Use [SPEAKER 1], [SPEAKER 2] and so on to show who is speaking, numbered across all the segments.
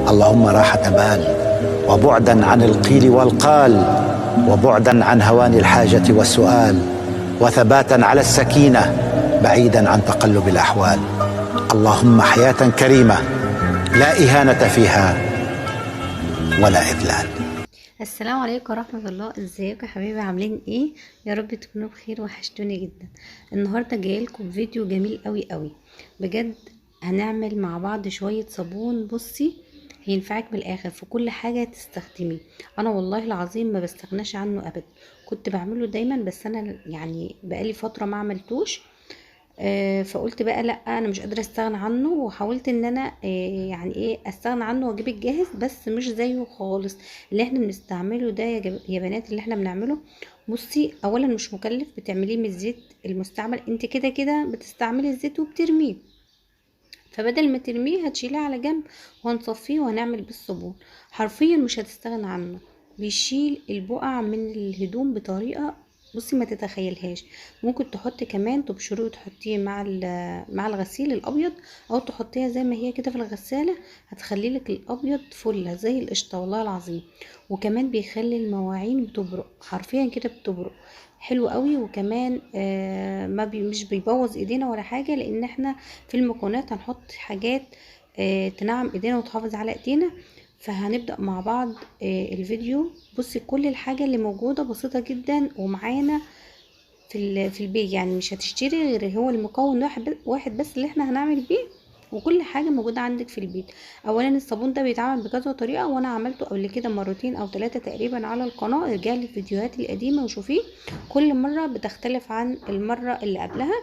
[SPEAKER 1] اللهم راحة بال، وبعدا عن القيل والقال، وبعدا عن هوان الحاجة والسؤال، وثباتا على السكينة بعيدا عن تقلب الأحوال. اللهم حياة كريمة لا إهانة فيها ولا إذلال.
[SPEAKER 2] السلام عليكم ورحمة الله. ازيكم يا حبايبي، عاملين ايه؟ يا رب تكونوا بخير، وحشتوني جدا. النهاردة جايلكم فيديو جميل قوي قوي بجد. هنعمل مع بعض شوية صابون. بصي، هينفعك بالاخر في كل حاجة تستخدميه. انا والله العظيم ما بستغناش عنه ابدا، كنت بعمله دايما، بس انا يعني بقالي فترة ما عملتوش. فقلت بقى لا، انا مش قادره استغنى عنه، وحاولت ان انا يعني ايه استغنى عنه واجيب الجاهز، بس مش زيه خالص. اللي احنا بنستعمله ده يا بنات، اللي احنا بنعمله، بصي، اولا مش مكلف، بتعمليه من الزيت المستعمل، انت كده كده بتستعملي الزيت وبترميه، فبدل ما ترميه هتشيليه على جنب وهنصفيه وهنعمل بيه الصابون. حرفيا مش هتستغنى عنه، بيشيل البقع من الهدوم بطريقه، بصي، ما تتخيلهاش. ممكن تحطي كمان تبشريه وتحطيه مع الغسيل الابيض، او تحطيها زي ما هي كده في الغساله، هتخلي لك الابيض فله زي القشطه والله العظيم. وكمان بيخلي المواعين بتبرق، حرفيا كده بتبرق، حلو قوي. وكمان ما مش بيبوظ ايدينا ولا حاجه، لان احنا في المكونات هنحط حاجات تنعم ايدينا وتحافظ على ايدينا. فهنبدأ مع بعض الفيديو. بصي، كل الحاجة اللي موجودة بسيطة جدا ومعانا في البيت، يعني مش هتشتري غير هو المكون واحد بس اللي احنا هنعمل بيه، وكل حاجة موجودة عندك في البيت. اولا الصابون ده بيتعمل بكذا طريقة، وانا عملته قبل كده مرتين او 3 تقريبا على القناة، ارجعلي الفيديوهات القديمة وشوفيه. كل مرة بتختلف عن المرة اللي قبلها،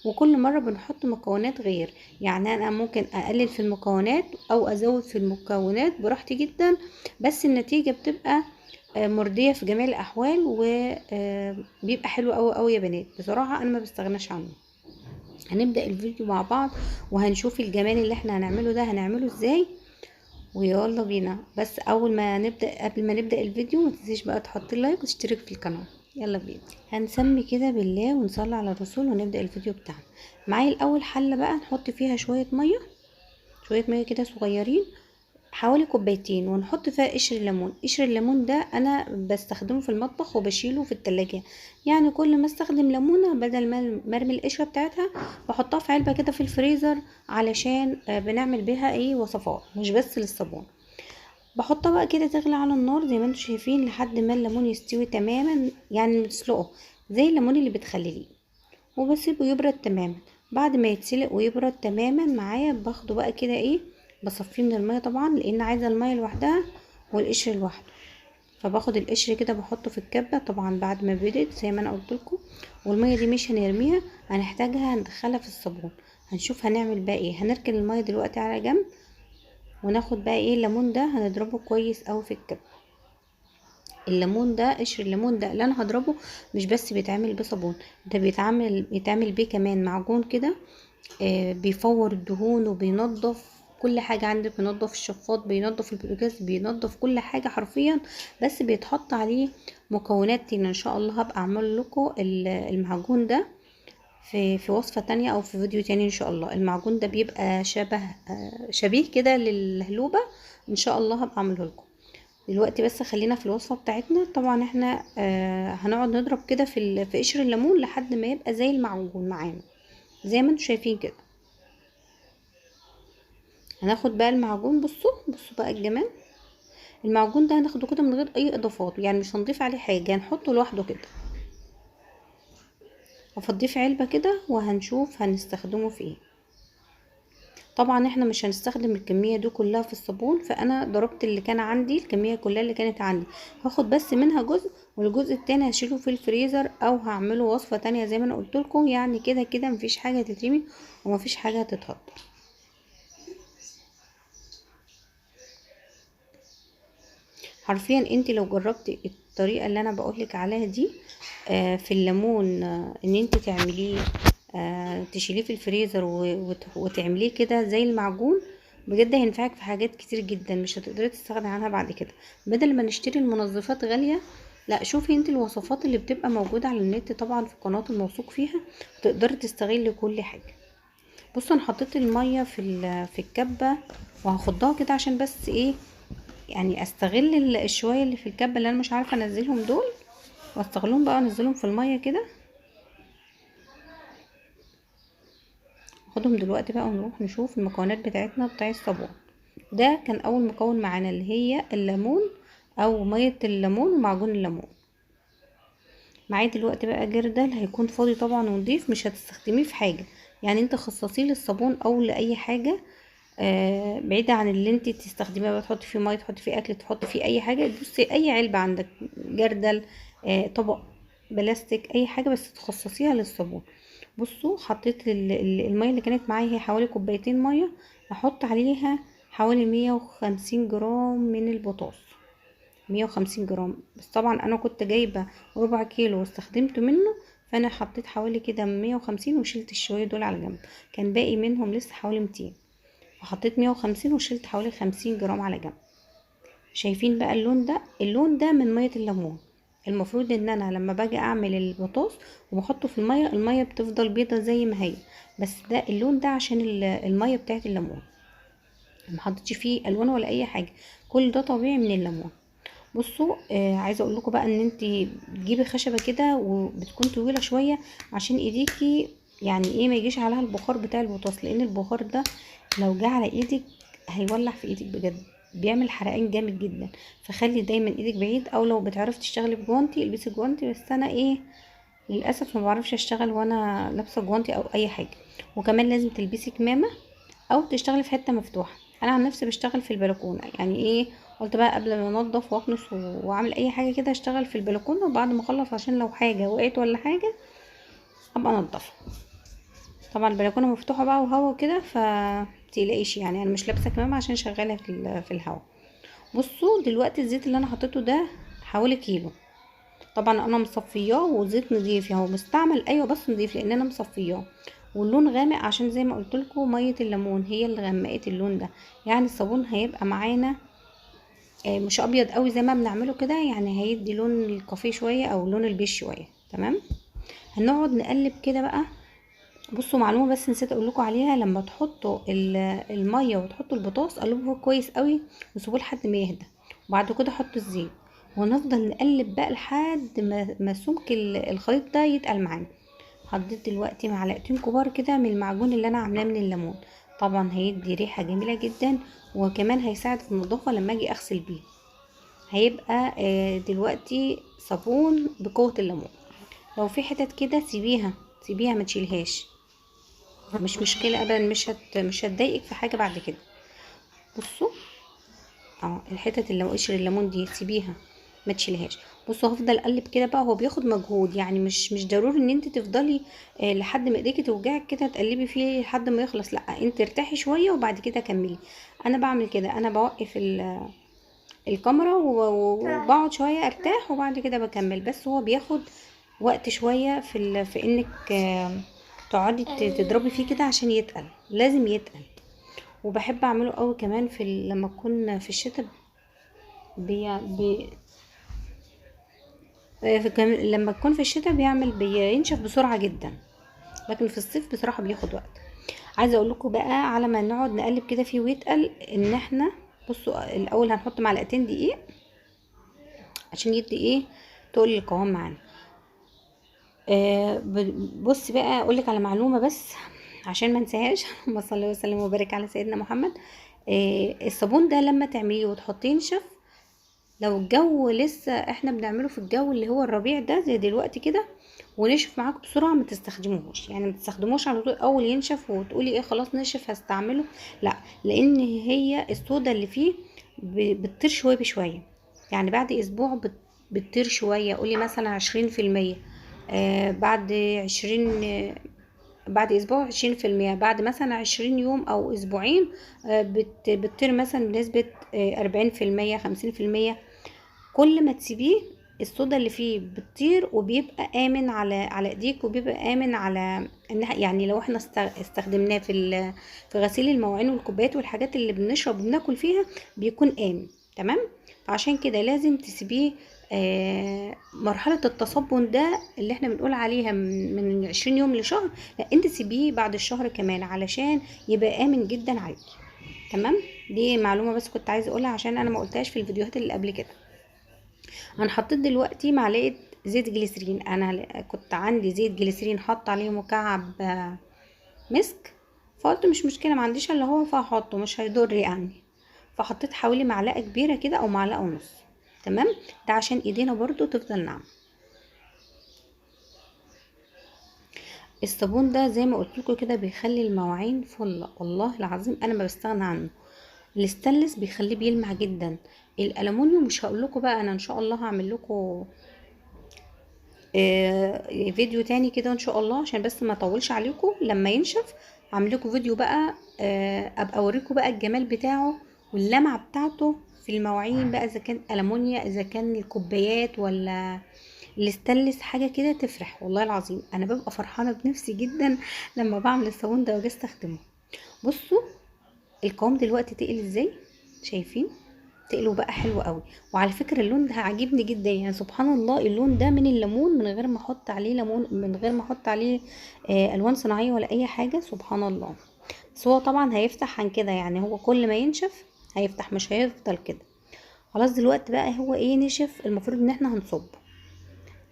[SPEAKER 2] وكل مرة بنحط مكونات غير. يعني انا ممكن اقلل في المكونات او ازود في المكونات براحتي جدا، بس النتيجة بتبقى مرضية في جميع الأحوال، وبيبقى حلو أوي أوي يا بنات. بصراحة أنا ما بستغناش عنه. هنبدأ الفيديو مع بعض، وهنشوف الجمال اللي احنا هنعمله ده هنعمله ازاي، ويلا بينا. بس أول ما نبدأ، قبل ما نبدأ الفيديو، ما تنسيش بقى تحطي لايك وتشترك في القناة. يلا بينا، هنسمي كده بالله ونصلي على الرسول ونبدأ الفيديو بتاعنا. معايا الأول حلة بقى نحط فيها شوية مية، شوية مية كده صغيرين، حوالي كوبايتين، ونحط فيها قشر الليمون. قشر الليمون ده انا بستخدمه في المطبخ وبشيله في التلاجة، يعني كل ما استخدم ليمونة بدل ما مرمي القشرة بتاعتها، بحطها في علبة كده في الفريزر، علشان بنعمل بيها ايه وصفات، مش بس للصابون. بحطها بقى كده تغلي على النار زي ما انتم شايفين، لحد ما الليمون يستوي تماما، يعني بتسلقه زي الليمون اللي بتخلليه، وبسيبه يبرد تماما. بعد ما يتسلق ويبرد تماما معايا، باخده بقى كده ايه، بصفيه من المية طبعا، لان عايزه المية لوحدها والقشر لوحده. فباخد القشر كده بحطه في الكبه طبعا بعد ما بردت زي ما انا قلت لكم. والميه دي مش هنرميها، هنحتاجها هندخلها في الصابون. هنشوف هنعمل بقى ايه. هنركن الميه دلوقتي على جنب، وناخد بقى ايه الليمون ده هنضربه كويس قوي في الكبه. الليمون ده، قشر الليمون ده اللي انا هضربه، مش بس بيتعمل بيه صابون، ده بيتعمل بيه كمان معجون كده، بيفور الدهون وبينظف كل حاجة عندك، بينظف الشفاط، بينظف البوتاجاز، بينظف كل حاجة حرفيا. بس بيتحط عليه مكونات تانية، ان شاء الله هبقى اعمل لكم المعجون ده في وصفة تانية او في فيديو تاني ان شاء الله. المعجون ده بيبقى شبيه كده للهلوبة، ان شاء الله هبقى اعمله لكم. دلوقتي بس خلينا في الوصفة بتاعتنا. طبعا احنا هنقعد نضرب كده في قشر الليمون لحد ما يبقى زي المعجون معانا، زي ما انتم شايفين كده. هناخد بقى المعجون، بصوا بقى الجمال. المعجون ده هناخده كده من غير اي اضافات، يعني مش هنضيف عليه حاجه، هنحطه لوحده كده. هفضيه في علبه كده، وهنشوف هنستخدمه في ايه. طبعا احنا مش هنستخدم الكميه دي كلها في الصابون، فانا ضربت اللي كان عندي، الكميه كلها اللي كانت عندي، هاخد بس منها جزء، والجزء التاني هشيله في الفريزر، او هعمله وصفه تانية زي ما انا قلت لكم. يعني كده كده مفيش حاجه تترمي ومفيش حاجه تتهدر. حرفيا انت لو جربتي الطريقه اللي انا بقولك عليها دي في الليمون، ان انت تعمليه تشيليه في الفريزر وتعمليه كده زي المعجون، بجد هينفعك في حاجات كتير جدا، مش هتقدري تستغني عنها بعد كده. بدل ما نشتري المنظفات غاليه، لا، شوفي انت الوصفات اللي بتبقى موجوده على النت، طبعا في قناه الموثوق فيها، تقدري تستغلي كل حاجه. بصوا، انا حطيت الميه في الكبه وهخضها كده عشان بس ايه، يعني استغل الشويه اللي في الكبه اللي انا مش عارفه انزلهم دول، واستغلهم بقى انزلهم في الميه كده. خدهم دلوقتي بقى ونروح نشوف المكونات بتاعتنا بتاع الصابون. ده كان اول مكون معانا اللي هي الليمون او ميه الليمون ومعجون الليمون. معايا دلوقتي بقى جردل هيكون فاضي طبعا ونضيف، مش هتستخدميه في حاجه، يعني انت خصصيه للصابون او لاي حاجه بعيدة عن اللي انت تستخدميها بقى، تحطي فيه ميه، تحطي فيه اكل، تحطي فيه اي حاجه. بصي اي علبه عندك، جردل، طبق بلاستيك، اي حاجه بس تخصصيها للصابون. بصوا حطيت الميه اللي كانت معايا هي حوالي كوبايتين ميه، هحط عليها حوالي 150 جرام من البوتاص. 150 جرام بس، طبعا انا كنت جايبه ربع كيلو واستخدمت منه، فانا حطيت حوالي كده 150 وشلت الشويه دول على جنب، كان باقي منهم لسه حوالي 200، فحطيت 150 وشلت حوالي 50 جرام على جنب. شايفين بقى اللون ده؟ اللون ده من ميه الليمون. المفروض ان انا لما باجي اعمل البطاطس وبحطه في الميه، الميه بتفضل بيضه زي ما هي، بس ده اللون ده عشان الميه بتاعت الليمون، ما حطيتش فيه الوان ولا اي حاجه، كل ده طبيعي من الليمون. بصوا عايزه اقول لكم بقى ان انت تجيبي خشبه كده وبتكون طويله شويه عشان ايديكي يعني ايه ما يجيش عليها البخار بتاع البوتاص، لان البخار ده لو جه على ايدك هيولع في ايدك بجد، بيعمل حرقان جامد جدا. فخلي دايما ايدك بعيد، او لو بتعرفي تشتغلي بجوانتي البسي جوانتي، بس انا ايه للاسف ما بعرفش اشتغل وانا لابسه جوانتي او اي حاجه. وكمان لازم تلبسي كمامه او تشتغلي في حته مفتوحه. انا عن نفسي بشتغل في البلكونه، يعني ايه قلت بقى قبل ما انضف واكنس واعمل اي حاجه كده اشتغل في البلكونه، وبعد ما اخلص عشان لو حاجه وقعت ولا حاجه ابقى انضفها. طبعا البلكونه مفتوحه بقى وهوا وكده، فتقلقيش يعني انا مش لابسه كمامه عشان شغاله في الهوا. بصوا دلوقتي الزيت اللي انا حطيته ده حوالي كيلو، طبعا انا مصفياه وزيت نضيف، يعني هو مستعمل ايوه بس نضيف لان انا مصفياه. واللون غامق عشان زي ما قلت لكم ميه الليمون هي اللي غمقت اللون ده، يعني الصابون هيبقى معانا مش ابيض قوي زي ما بنعمله كده، يعني هيدي لون الكافيه شويه او لون البيج شويه. تمام، هنقعد نقلب كده بقى. بصوا معلومه بس نسيت اقول لكم عليها، لما تحطوا الميه وتحطوا البطاطس قلبوه كويس قوي وسيبوه لحد ما يهدى، وبعد كده حطوا الزيت، ونفضل نقلب بقى لحد ما سمك الخليط ده يتقل معانا. حطيت دلوقتي معلقتين كبار كده من المعجون اللي انا عاملاه من الليمون، طبعا هيدي ريحه جميله جدا، وكمان هيساعد في النظافه لما اجي اغسل بيه. هيبقى دلوقتي صابون بقوه الليمون. لو في حتت كده سيبيها ما تشيلهاش، مش مشكله ابدا، مش هتضايقك في حاجه بعد كده. بصوا الحتت اللي قشر الليمون دي سيبيها ما تشيلهاش. بصوا هفضل اقلب كده بقى، هو بياخد مجهود، يعني مش ضروري ان انت تفضلي لحد ما ايديكي توجعك كده تقلبي فيه لحد ما يخلص، لا انت ارتاحي شويه وبعد كده كملي. انا بعمل كده، انا بوقف الكاميرا وبقعد شويه ارتاح وبعد كده بكمل، بس هو بياخد وقت شويه في انك تقعدي تضربي فيه كده عشان يتقل، لازم يتقل. وبحب اعمله قوي كمان لما اكون في الشتاء بي... بي... لما تكون في الشتاء بينشف بسرعة جدا، لكن في الصيف بصراحة بياخد وقت. عايزة اقول لكم بقى على ما نقعد نقلب كده فيه ويتقل ان احنا بصوا الاول هنحط معلقتين دقيق عشان يدي ايه تقل القوام معانا. بصي بقى اقولك على معلومة بس عشان ما انساهاش اللهم صل وسلم وبارك على سيدنا محمد. الصابون ده لما تعمليه وتحطيه ينشف، لو الجو لسه احنا بنعمله في الجو اللي هو الربيع ده زي دلوقتي كده ونشف معاكم بسرعه، ما تستخدموهوش، يعني ما تستخدموش على طول اول ينشف وتقولي ايه خلاص نشف هستعمله، لا، لان هي الصودا اللي فيه بتطير شويه بشويه، يعني بعد اسبوع بتطير شويه، قولي مثلا 20%، بعد 20 بعد اسبوع 20%، بعد مثلا 20 يوم او اسبوعين بتطير مثلا بنسبه 40% 50%. كل ما تسيبيه الصودا اللي فيه بتطير وبيبقى امن على ايديك، وبيبقى امن على ان يعني لو احنا استخدمناه في غسيل المواعين والكوبايات والحاجات اللي بنشرب وبناكل فيها بيكون امن. تمام، عشان كده لازم تسيبيه مرحلة التصبن ده اللي احنا بنقول عليها من 20 يوم لشهر، لا انت سيبيه بعد الشهر كمان علشان يبقى امن جدا عليكي. تمام، دي معلومه بس كنت عايزه اقولها عشان انا ما قلتهاش في الفيديوهات اللي قبل كده. انا حطيت دلوقتي معلقه زيت جليسرين. انا كنت عندي زيت جليسرين حط عليه مكعب مسك، فقلت مش مشكله، ما عنديش الا هو فهحطه مش هيضر يعني. فحطيت حوالي معلقه كبيره كده او معلقه ونص. تمام. ده عشان ايدينا برضو تفضل ناعمه. الصابون ده زي ما قلت لكم كده بيخلي المواعين فله، والله العظيم انا ما بستغنى عنه. الاستانلس بيخليه بيلمع جدا. الالومنيوم مش هقول لكم بقى، انا ان شاء الله هعمل لكم فيديو تاني كده ان شاء الله، عشان بس ما اطولش عليكم. لما ينشف هعمل لكم فيديو بقى، ابقى اوريكم بقى الجمال بتاعه واللمعه بتاعته في المواعين بقى، اذا كان المونيا اذا كان الكوبايات ولا الاستانلس، حاجه كده تفرح. والله العظيم انا ببقى فرحانه بنفسي جدا لما بعمل الصابون ده واجي استخدمه. بصوا القوام دلوقتي تقل ازاي، شايفين؟ تقله بقى حلو قوي. وعلى فكره اللون ده عاجبني جدا، يعني سبحان الله اللون ده من الليمون، من غير ما احط عليه ليمون، من غير ما احط عليه الوان صناعيه ولا اي حاجه، سبحان الله. بس هو طبعا هيفتح عن كده، يعني هو كل ما ينشف هيفتح، مش هيفضل كده. خلاص دلوقتي بقى هو ايه نشف، المفروض ان احنا هنصب.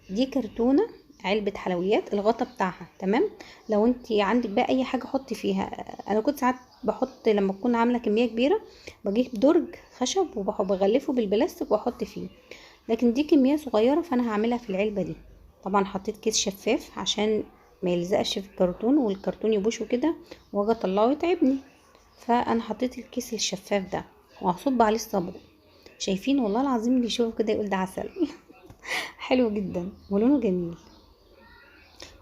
[SPEAKER 2] دي كرتونه علبة حلويات الغطا بتاعها، تمام. لو انت عندك بقى اي حاجة حطي فيها. انا كنت ساعات بحط لما اكون عاملة كمية كبيرة بجيب درج خشب وبغلفه بالبلاستيك واحط فيه، لكن دي كمية صغيرة فانا هعملها في العلبة دي. طبعا حطيت كيس شفاف عشان ما يلزقش في الكرتون والكرتون يبوش كده واجي اطلعه يتعبني. فانا حطيت الكيس الشفاف ده وهصب عليه الصابون. شايفين؟ والله العظيم اللي يشوفه كده يقول ده عسل. حلو جدا ولونه جميل.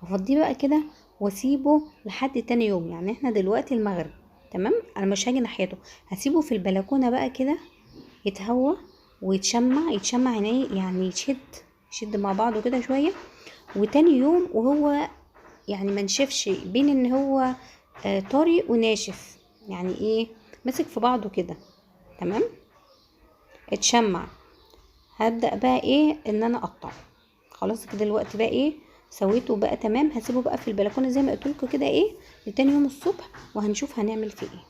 [SPEAKER 2] هفضيه بقى كده واسيبه لحد تاني يوم، يعني احنا دلوقتي المغرب، تمام. انا مش هاجي ناحيته، هسيبه في البلكونه بقى كده يتهوى يتشمع عينيه، يعني يشد مع بعضه كده شويه. وتاني يوم وهو يعني منشفش، بين ان هو طري وناشف، يعني ايه، مسك في بعضه كده، تمام، اتشمع. هبدأ بقى ايه ان انا اقطعه. خلاص كده الوقت بقى ايه سويته بقى تمام. هسيبه بقى في البلكونه زي ما قلت لكم كده ايه لتاني يوم الصبح، وهنشوف هنعمل فيه ايه.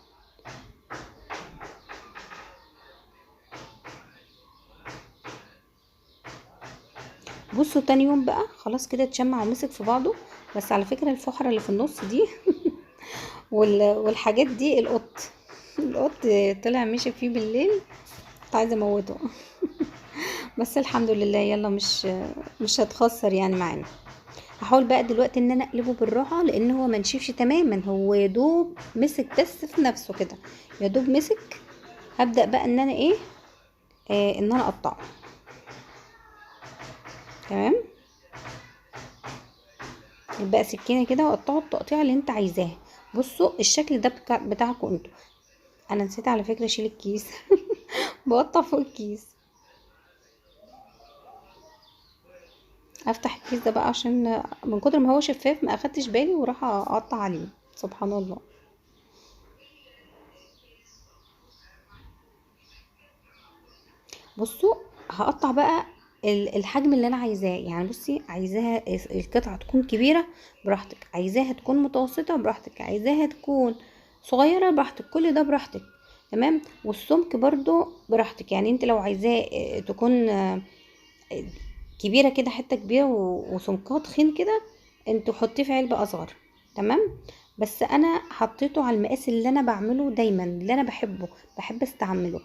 [SPEAKER 2] بصوا تاني يوم بقى خلاص كده اتشمع ومسك في بعضه. بس على فكره الفحره اللي في النص دي والحاجات دي القط طلع مشي فيه بالليل، كنت عايزه اموته. بس الحمد لله، يلا مش هتخسر يعني معانا. هحاول بقى دلوقتي ان انا اقلبه بالراحه، لان هو منشفش تماما، هو يا دوب مسك بس في نفسه كده، يا دوب مسك. هبدا بقى ان انا ايه ان انا اقطعه، تمام. يبقى سكينه كده واقطعه التقطيع اللي انت عايزاه. بصوا الشكل ده بتاعكم انتوا. انا نسيت على فكره اشيل الكيس. بقطع فوق الكيس. افتح الكيس ده بقى عشان من كتر ما هو شفاف ما اخدتش بالي وراح اقطع عليه، سبحان الله. بصوا هقطع بقى الحجم اللي انا عايزاه. يعني بصي، عايزاها القطعه تكون كبيره براحتك، عايزاها تكون متوسطه براحتك، عايزاها تكون صغيره براحتك، كل ده براحتك، تمام. والسمك برضو براحتك، يعني انت لو عايزاه تكون كبيره كده، حته كبيره وسمكها تخين كده، انتوا حطيه في علبه اصغر، تمام. بس انا حطيته على المقاس اللي انا بعمله دايما، اللي انا بحب استعمله.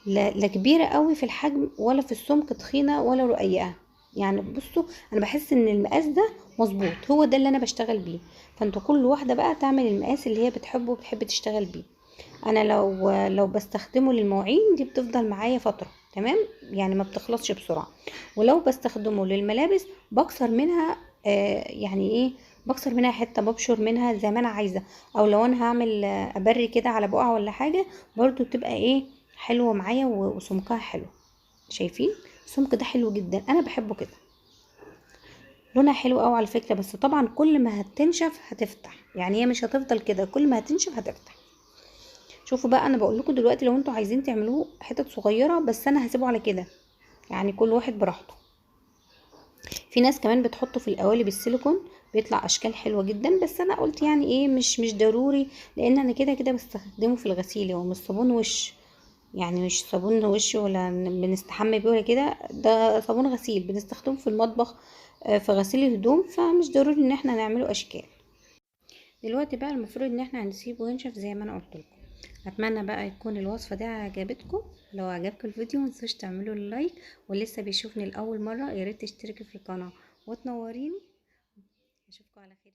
[SPEAKER 2] لا كبيره قوي في الحجم ولا في السمك تخينه ولا رقيقه. يعني بصوا انا بحس ان المقاس ده مظبوط، هو ده اللي انا بشتغل بيه. فانتوا كل واحده بقى تعمل المقاس اللي هي بتحبه وبتحب تشتغل بيه. انا لو بستخدمه للمواعين دي بتفضل معايا فتره، تمام، يعني ما بتخلصش بسرعه. ولو بستخدمه للملابس بكسر منها يعني ايه، بكسر منها حته، ببشر منها زي ما انا عايزه. او لو انا هعمل ابري كده على بقعه ولا حاجه، برضو تبقى ايه حلوه معايا وسمكها حلو. شايفين السمك ده حلو جدا، انا بحبه كده. لونها حلو قوي على فكره، بس طبعا كل ما هتنشف هتفتح، يعني هي مش هتفضل كده، كل ما هتنشف هتفتح. شوفوا بقى انا بقول لكم دلوقتي لو انتوا عايزين تعملوه حتت صغيره، بس انا هسيبه على كده، يعني كل واحد براحته. في ناس كمان بتحطه في القوالب السيليكون بيطلع اشكال حلوه جدا. بس انا قلت يعني ايه، مش ضروري، لان انا كده كده بستخدمه في الغسيل. هو مش صابون وش، يعني مش صابون وش ولا بنستحمى بيه ولا كده، ده صابون غسيل بنستخدمه في المطبخ في غسيل الهدوم، فمش ضروري ان احنا نعمله اشكال. دلوقتي بقى المفروض ان احنا هنسيبه ينشف زي ما انا قلت لكم. اتمنى بقى يكون الوصفه دي عجبتكم. لو عجبكم الفيديو متنسوش تعملوا اللايك، ولسه بيشوفني لاول مره ياريت تشتركي في القناه وتنوريني. اشوفكم على خير.